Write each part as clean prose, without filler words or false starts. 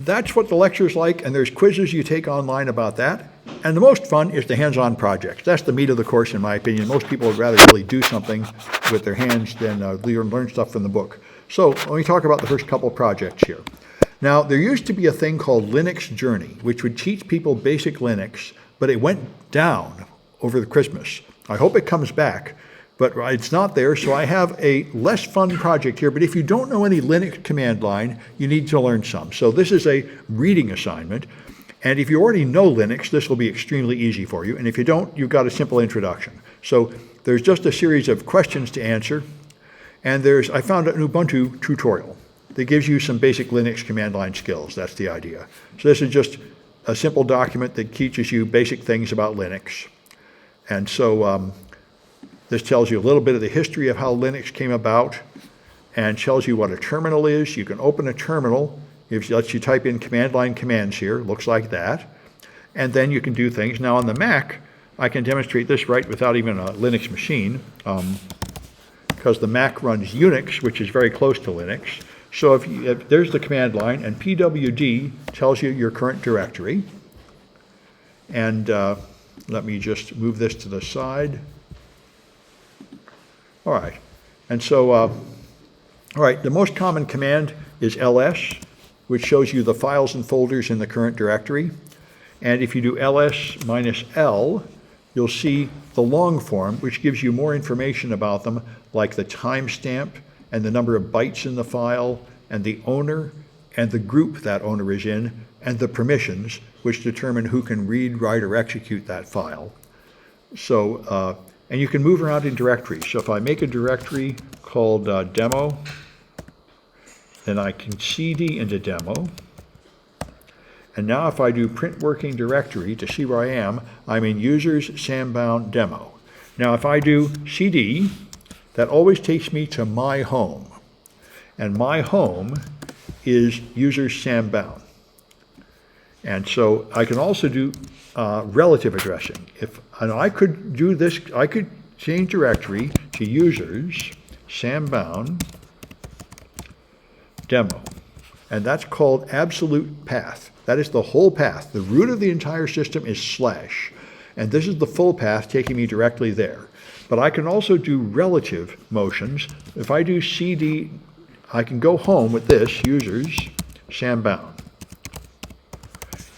That's what the lecture's like, and there's quizzes you take online about that. And the most fun is the hands-on projects. That's the meat of the course, in my opinion. Most people would rather really do something with their hands than learn stuff from the book. So let me talk about the first couple projects here. Now, there used to be a thing called Linux Journey, which would teach people basic Linux, but it went down over the Christmas. I hope it comes back, but it's not there, so I have a less fun project here. But if you don't know any Linux command line, you need to learn some. So this is a reading assignment. And if you already know Linux, this will be extremely easy for you. And if you don't, you've got a simple introduction. So there's just a series of questions to answer. And I found an Ubuntu tutorial that gives you some basic Linux command line skills. That's the idea. So this is just a simple document that teaches you basic things about Linux. And so this tells you a little bit of the history of how Linux came about and tells you what a terminal is. You can open a terminal. It lets you type in command line commands here. Looks like that. And then you can do things. Now on the Mac, I can demonstrate this right without even a Linux machine because the Mac runs Unix, which is very close to Linux. So if there's the command line, and pwd tells you your current directory. And let me just move this to the side. All right. And so, all right, the most common command is ls, which shows you the files and folders in the current directory. And if you do ls -l, you'll see the long form, which gives you more information about them, like the timestamp and the number of bytes in the file, and the owner, and the group that owner is in, and the permissions, which determine who can read, write, or execute that file. So, and you can move around in directories. So if I make a directory called demo, then I can cd into demo. And now if I do print working directory to see where I am, I'm in users sambound demo. Now if I do cd, that always takes me to my home. And my home is users sambound. And so I can also do relative addressing. And I could do this, I could change directory to users sambound demo. And that's called absolute path. That is the whole path. The root of the entire system is /. And this is the full path taking me directly there. But I can also do relative motions. If I do cd, I can go home with this, users sambound.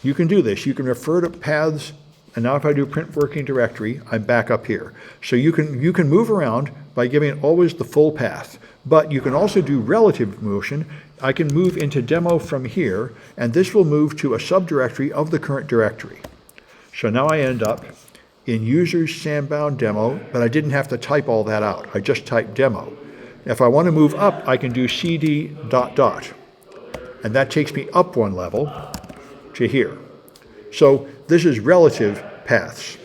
You can do this. You can refer to paths. And now if I do print working directory, I'm back up here. So you can move around by giving it always the full path. But you can also do relative motion. I can move into demo from here, and this will move to a subdirectory of the current directory. So now I end up in users sambound demo, but I didn't have to type all that out. I just typed demo. If I want to move up, I can do cd ... And that takes me up one level to here. So this is relative paths.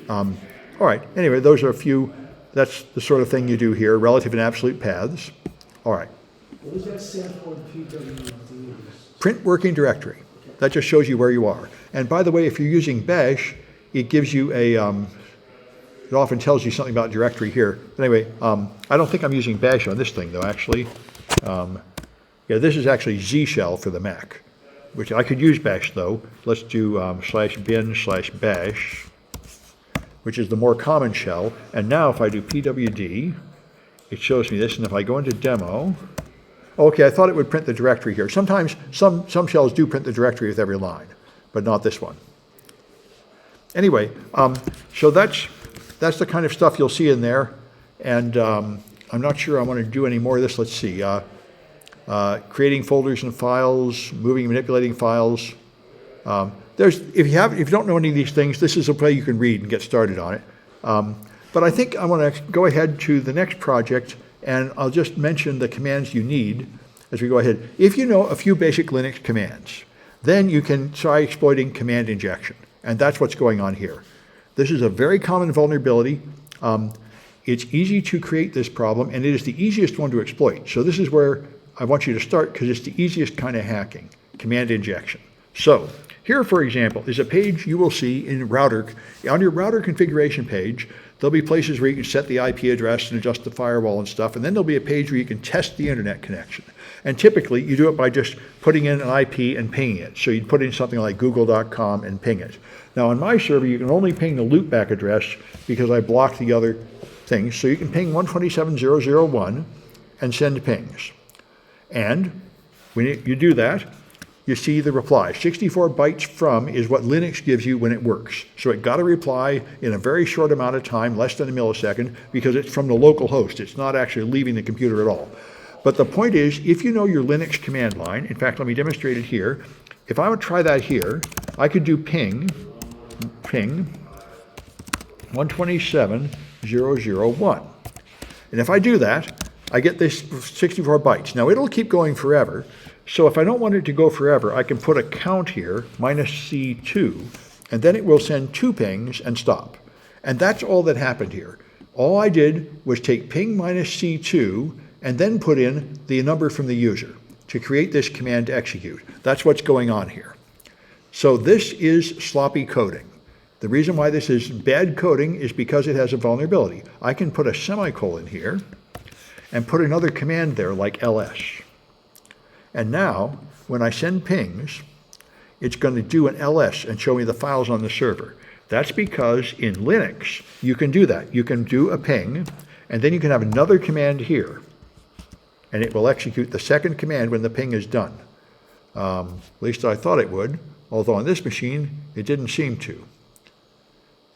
All right, anyway, those are a few, that's the sort of thing you do here, relative and absolute paths. All right. What does that stand for in PWD? Print working directory. That just shows you where you are. And by the way, if you're using bash, it gives you a, it often tells you something about directory here. But anyway, I don't think I'm using bash on this thing though, actually. Yeah, this is actually Z shell for the Mac, which I could use bash though. Let's do /bin/bash, which is the more common shell. And now if I do pwd, it shows me this. And if I go into demo, okay, I thought it would print the directory here. Sometimes some shells do print the directory with every line, but not this one. Anyway, so that's the kind of stuff you'll see in there. And I'm not sure I want to do any more of this. Let's see. Creating folders and files, moving and manipulating files. If you don't know any of these things, this is a way you can read and get started on it. But I think I want to go ahead to the next project, and I'll just mention the commands you need as we go ahead. If you know a few basic Linux commands, then you can try exploiting command injection. And that's what's going on here. This is a very common vulnerability. It's easy to create this problem, and it is the easiest one to exploit. So this is where I want you to start because it's the easiest kind of hacking, command injection. So here, for example, is a page you will see in router. On your router configuration page, there'll be places where you can set the IP address and adjust the firewall and stuff, and then there'll be a page where you can test the internet connection. And typically, you do it by just putting in an IP and pinging it. So you'd put in something like google.com and ping it. Now, on my server, you can only ping the loopback address because I blocked the other things. So you can ping 127.0.0.1 and send pings. And when you do that, you see the reply. 64 bytes from is what Linux gives you when it works. So it got a reply in a very short amount of time, less than a millisecond, because it's from the local host. It's not actually leaving the computer at all. But the point is, if you know your Linux command line, in fact, let me demonstrate it here. If I would try that here, I could do ping 127.0.0.1. And if I do that, I get this 64 bytes. Now, it'll keep going forever. So if I don't want it to go forever, I can put a count here, minus C2, and then it will send 2 pings and stop. And that's all that happened here. All I did was take ping minus C2 and then put in the number from the user to create this command to execute. That's what's going on here. So this is sloppy coding. The reason why this is bad coding is because it has a vulnerability. I can put a semicolon here and put another command there like ls. And now, when I send pings, it's going to do an ls and show me the files on the server. That's because in Linux, you can do that. You can do a ping, and then you can have another command here, and it will execute the second command when the ping is done. At least I thought it would, although on this machine, it didn't seem to.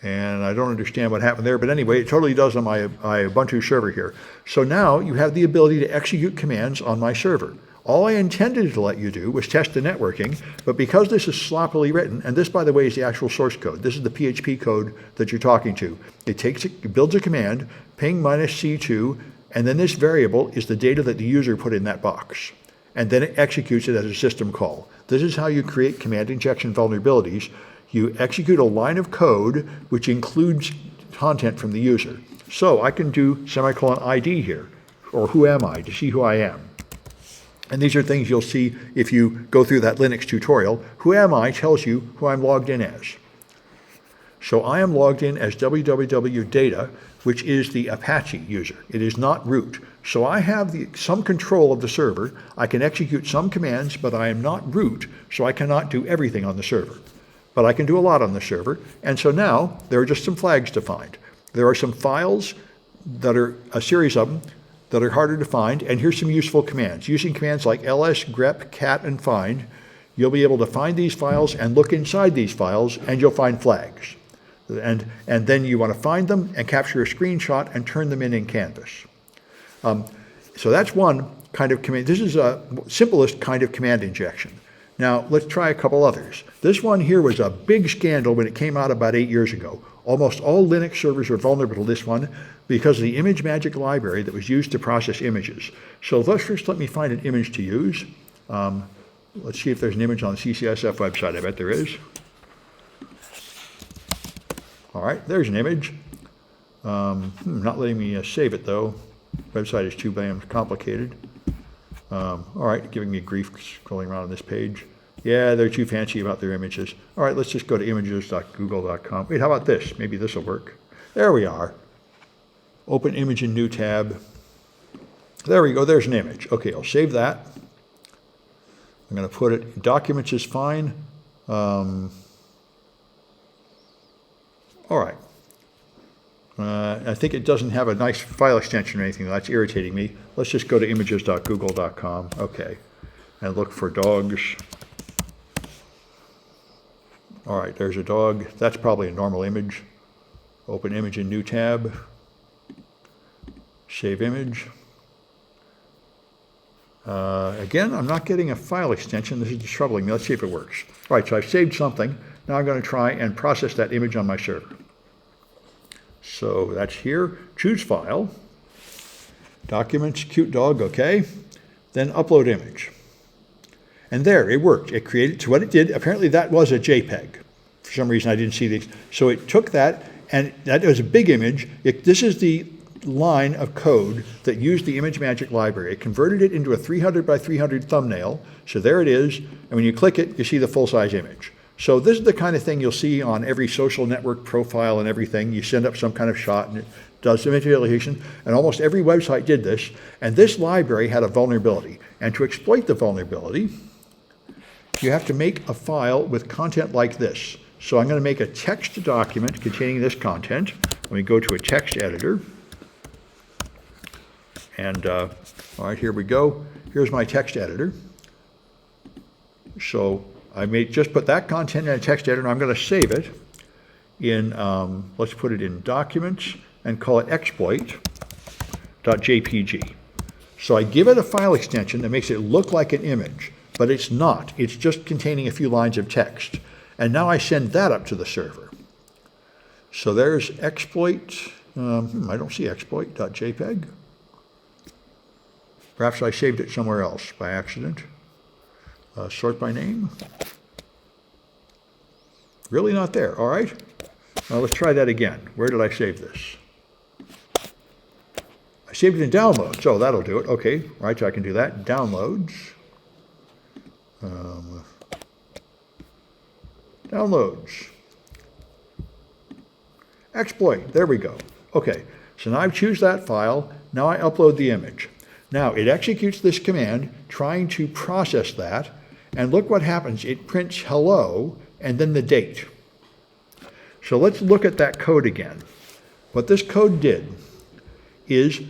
And I don't understand what happened there, but anyway, it totally does on my Ubuntu server here. So now you have the ability to execute commands on my server. All I intended to let you do was test the networking, but because this is sloppily written, and this, by the way, is the actual source code. This is the PHP code that you're talking to. It builds a command, ping minus C2, and then this variable is the data that the user put in that box. And then it executes it as a system call. This is how you create command injection vulnerabilities. You execute a line of code which includes content from the user. So I can do semicolon ID here, or who am I, to see who I am. And these are things you'll see if you go through that Linux tutorial. Who am I tells you who I'm logged in as. So I am logged in as www.data, which is the Apache user. It is not root. So I have some control of the server. I can execute some commands, but I am not root, so I cannot do everything on the server. But I can do a lot on the server. And so now there are just some flags to find. There are some files that are a series of them that are harder to find, and here's some useful commands. Using commands like ls, grep, cat, and find, you'll be able to find these files and look inside these files, and you'll find flags. And then you want to find them and capture a screenshot and turn them in Canvas. So that's one kind of command. This is a simplest kind of command injection. Now, let's try a couple others. This one here was a big scandal when it came out about 8 years ago. Almost all Linux servers are vulnerable to this one because of the ImageMagick library that was used to process images. So first let me find an image to use. Let's see if there's an image on the CCSF website. I bet there is. All right, there's an image. Not letting me save it, though. Website is too damn complicated. All right, giving me grief scrolling around on this page. Yeah, they're too fancy about their images. All right, let's just go to images.google.com. Wait, how about this? Maybe this will work. There we are. Open image in new tab. There we go, there's an image. Okay, I'll save that. I'm going to put it, documents is fine. All right. I think it doesn't have a nice file extension or anything. That's irritating me. Let's just go to images.google.com. Okay. And look for dogs. All right, there's a dog. That's probably a normal image. Open image in new tab. Save image. Again, I'm not getting a file extension. This is just troubling me. Let's see if it works. All right, so I've saved something. Now I'm going to try and process that image on my server. So that's here. Choose file. Documents, cute dog, okay. Then upload image. And there, it worked. It created, so what it did, apparently that was a JPEG. For some reason I didn't see these. So it took that, and that was a big image. This is the line of code that used the ImageMagick library. It converted it into a 300 by 300 thumbnail. So there it is. And when you click it, you see the full-size image. So this is the kind of thing you'll see on every social network profile and everything. You send up some kind of shot and it does some manipulation, and almost every website did this. And this library had a vulnerability. And to exploit the vulnerability, you have to make a file with content like this. So I'm going to make a text document containing this content. Let me go to a text editor. And all right, here we go. Here's my text editor. So I may just put that content in a text editor, and I'm going to save it in, let's put it in Documents and call it exploit.jpg. So I give it a file extension that makes it look like an image, but it's not. It's just containing a few lines of text. And now I send that up to the server. So there's exploit. I don't see exploit.jpg. Perhaps I saved it somewhere else by accident. Sort by name. Really not there, all right? Let's try that again. Where did I save this? I saved it in downloads. Oh, that'll do it. Okay, right, so I can do that. Downloads. Downloads. Exploit, there we go. Okay, so now I choose that file. Now I upload the image. Now it executes this command trying to process that, and look what happens. It prints hello and then the date. So let's look at that code again. What this code did is,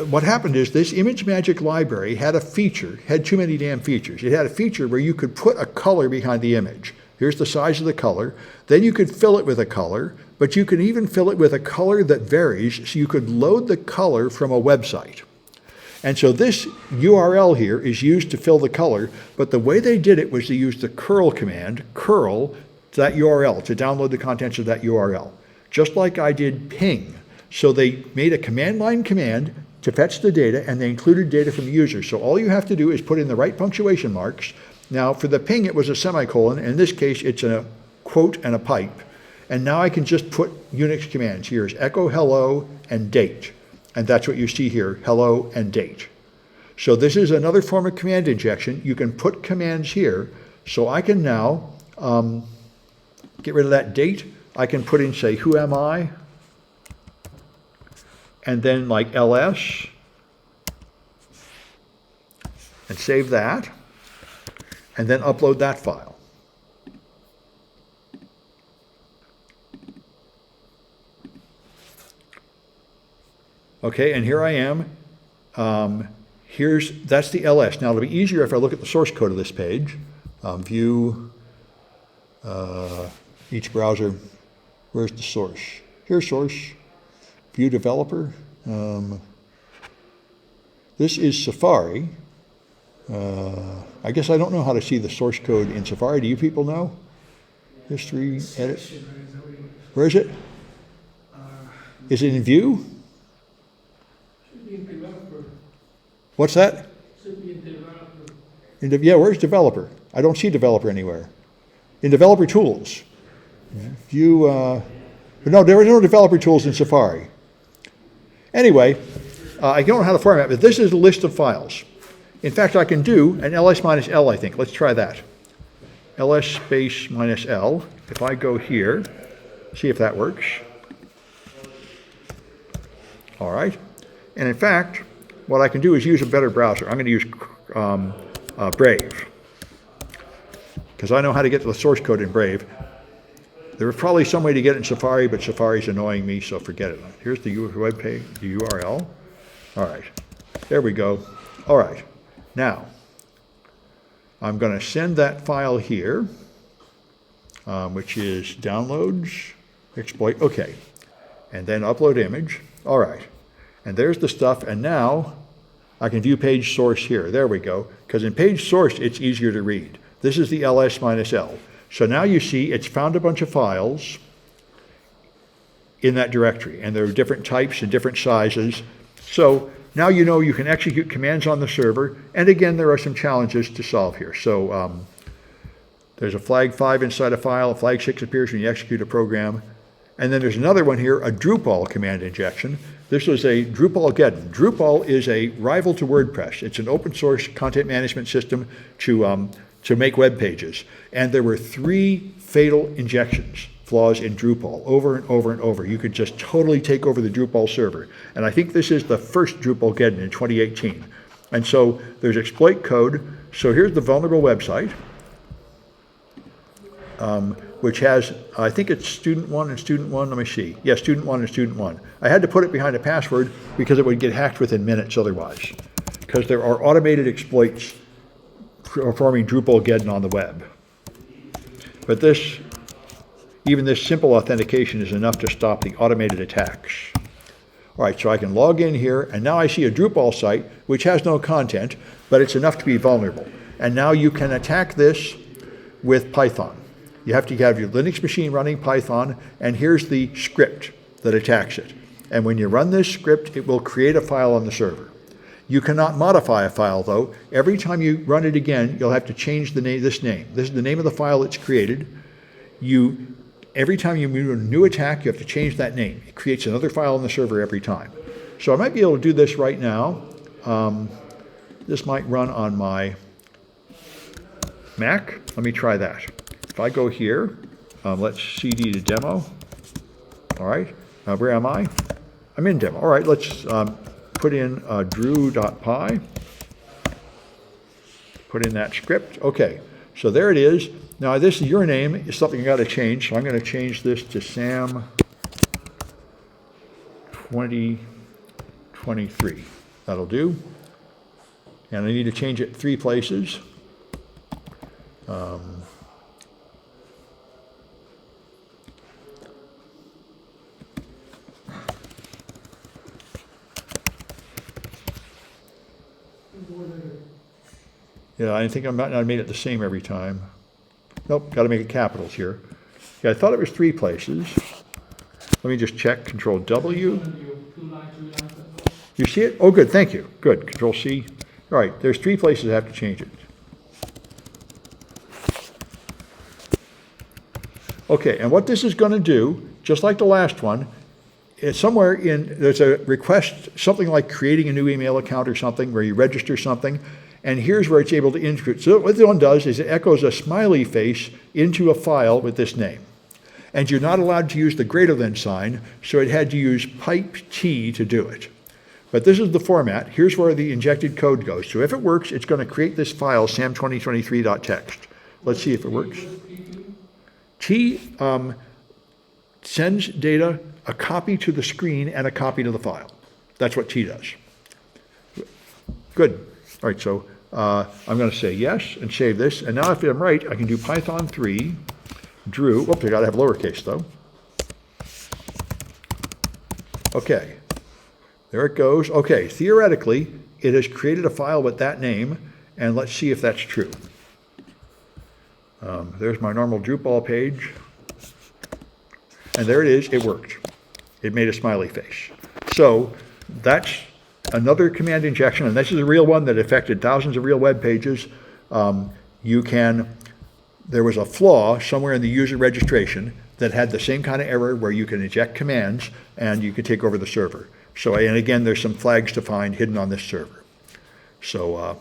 what happened is this ImageMagick library had a feature, had too many damn features. It had a feature where you could put a color behind the image. Here's the size of the color. Then you could fill it with a color, but you can even fill it with a color that varies, so you could load the color from a website. And so this URL here is used to fill the color, but the way they did it was to use the curl command, curl to that URL, to download the contents of that URL, just like I did ping. So they made a command line command to fetch the data, and they included data from the user. So all you have to do is put in the right punctuation marks. Now for the ping, it was a semicolon. In this case, it's a quote and a pipe. And now I can just put Unix commands. Here's echo hello and date. And that's what you see here, hello and date. So this is another form of command injection. You can put commands here. So I can now get rid of that date. I can put in, say, who am I? And then like ls. And save that. And then upload that file. Okay, and here I am. That's the ls. Now it'll be easier if I look at the source code of this page. View each browser. Where's the source? Here's source. View developer. This is Safari. I guess I don't know how to see the source code in Safari. Do you people know? History, edit. Where is it? Is it in View? What's that? Yeah, where's developer? I don't see developer anywhere. In developer tools. View, no, there are no developer tools in Safari. Anyway, I don't know how to format, but this is a list of files. In fact, I can do an ls minus L, I think. Let's try that. ls space minus L. If I go here, see if that works. All right. And in fact, what I can do is use a better browser. I'm going to use Brave, because I know how to get to the source code in Brave. There is probably some way to get it in Safari, but Safari's annoying me, so forget it. Here's the web page, the URL. All right, there we go. All right, now I'm going to send that file here, which is downloads, exploit, okay, and then upload image. All right. And there's the stuff, and now I can view page source here. There we go, because in page source, it's easier to read. This is the ls minus L. So now you see it's found a bunch of files in that directory, and there are different types and different sizes. So now you know you can execute commands on the server, and again, there are some challenges to solve here. So there's a flag 5 inside a file, a flag 6 appears when you execute a program, and then there's another one here, a Drupal command injection. This was a Drupal-geddon. Drupal is a rival to WordPress. It's an open source content management system to to make web pages. And there were 3 fatal injections, flaws in Drupal, over and over and over. You could just totally take over the Drupal server. And I think this is the first Drupalgeddon in 2018. And so there's exploit code. So here's the vulnerable website, which has, I think it's student 1 and student 1, let me see. Yeah, student 1 and student 1. I had to put it behind a password because it would get hacked within minutes otherwise. Because there are automated exploits performing Drupalgeddon on the web. But this, even this simple authentication is enough to stop the automated attacks. All right, so I can log in here, and now I see a Drupal site which has no content, but it's enough to be vulnerable. And now you can attack this with Python. You have to have your Linux machine running Python, and here's the script that attacks it. And when you run this script, it will create a file on the server. You cannot modify a file, though. Every time you run it again, you'll have to change the name, this name. This is the name of the file it's created. Every time you do a new attack, you have to change that name. It creates another file on the server every time. So I might be able to do this right now. This might run on my Mac. Let me try that. If I go here, let's cd to demo. All right, where am I? I'm in demo. All right, let's put in drew.py. Put in that script. Okay, so there it is. Now this is your name is something I got to change, so I'm going to change this to Sam 2023. That'll do. And I need to change it 3 places. Yeah, I think I might not have made it the same every time. Nope, got to make it capitals here. Yeah, I thought it was 3 places. Let me just check. Control W. You see it? Oh, good. Thank you. Good. Control C. All right. There's 3 places I have to change it. Okay. And what this is going to do, just like the last one, is somewhere there's a request, something like creating a new email account or something where you register something. And here's where it's able to integrate. So what this one does is it echoes a smiley face into a file with this name. And you're not allowed to use the greater than sign, so it had to use pipe T to do it. But this is the format. Here's where the injected code goes. So if it works, it's going to create this file, sam2023.txt. Let's see if it works. T sends data, a copy to the screen and a copy to the file. That's what T does. Good. All right, so I'm going to say yes and save this. And now if I'm right, I can do Python 3, Drew. Whoops, I got to have lowercase, though. Okay, there it goes. Okay, theoretically, it has created a file with that name, and let's see if that's true. There's my normal Drupal page. And there it is. It worked. It made a smiley face. So that's another command injection, and this is a real one that affected thousands of real web pages. There was a flaw somewhere in the user registration that had the same kind of error where you can inject commands and you can take over the server. So, and again, there's some flags to find hidden on this server. So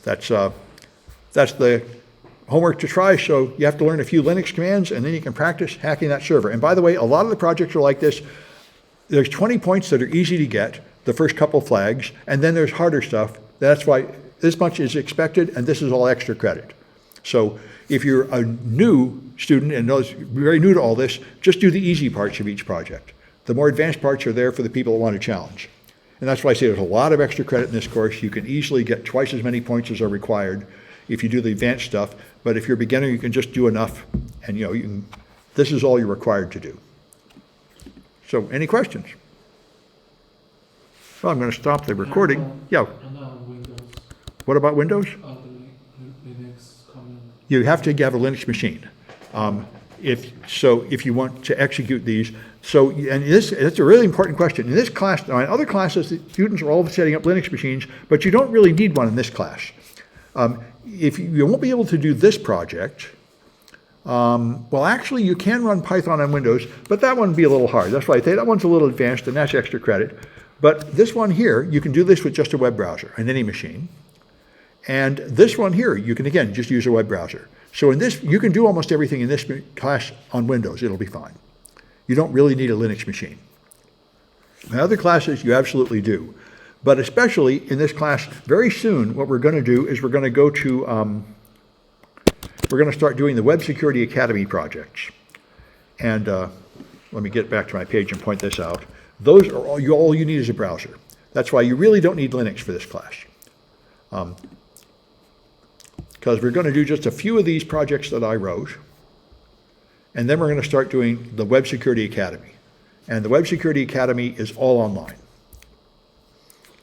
that's the homework to try. So you have to learn a few Linux commands and then you can practice hacking that server. And by the way, a lot of the projects are like this. There's 20 points that are easy to get, the first couple flags, and then there's harder stuff. That's why this much is expected, and this is all extra credit. So if you're a new student and very new to all this, just do the easy parts of each project. The more advanced parts are there for the people that want to challenge. And that's why I say there's a lot of extra credit in this course. You can easily get twice as many points as are required if you do the advanced stuff. But if you're a beginner, you can just do enough, and this is all you're required to do. So any questions? Well, I'm going to stop the recording. Yeah. Windows. What about Windows? Linux command. You have to have a Linux machine. If you want to execute these. So, and that's a really important question. In this class, now in other classes, the students are all setting up Linux machines, but you don't really need one in this class. If you won't be able to do this project, well, actually, you can run Python on Windows, but that one would be a little hard. That's why I say that one's a little advanced, and that's extra credit. But this one here, you can do this with just a web browser on any machine. And this one here, you can again just use a web browser. So in this, you can do almost everything in this class on Windows. It'll be fine. You don't really need a Linux machine. In other classes, you absolutely do. But especially in this class, very soon, what we're going to do is we're going to go to, we're going to start doing the Web Security Academy projects. And let me get back to my page and point this out. Those are all you need is a browser. That's why you really don't need Linux for this class. Because we're going to do just a few of these projects that I wrote. And then we're going to start doing the Web Security Academy. And the Web Security Academy is all online.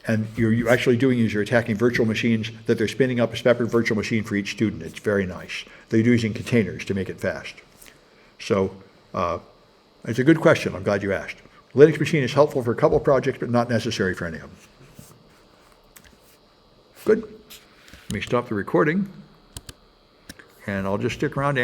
And you're actually doing is you're attacking virtual machines that they're spinning up a separate virtual machine for each student. It's very nice. They're using containers to make it fast. So it's a good question. I'm glad you asked. Linux machine is helpful for a couple of projects, but not necessary for any of them. Good. Let me stop the recording. And I'll just stick around to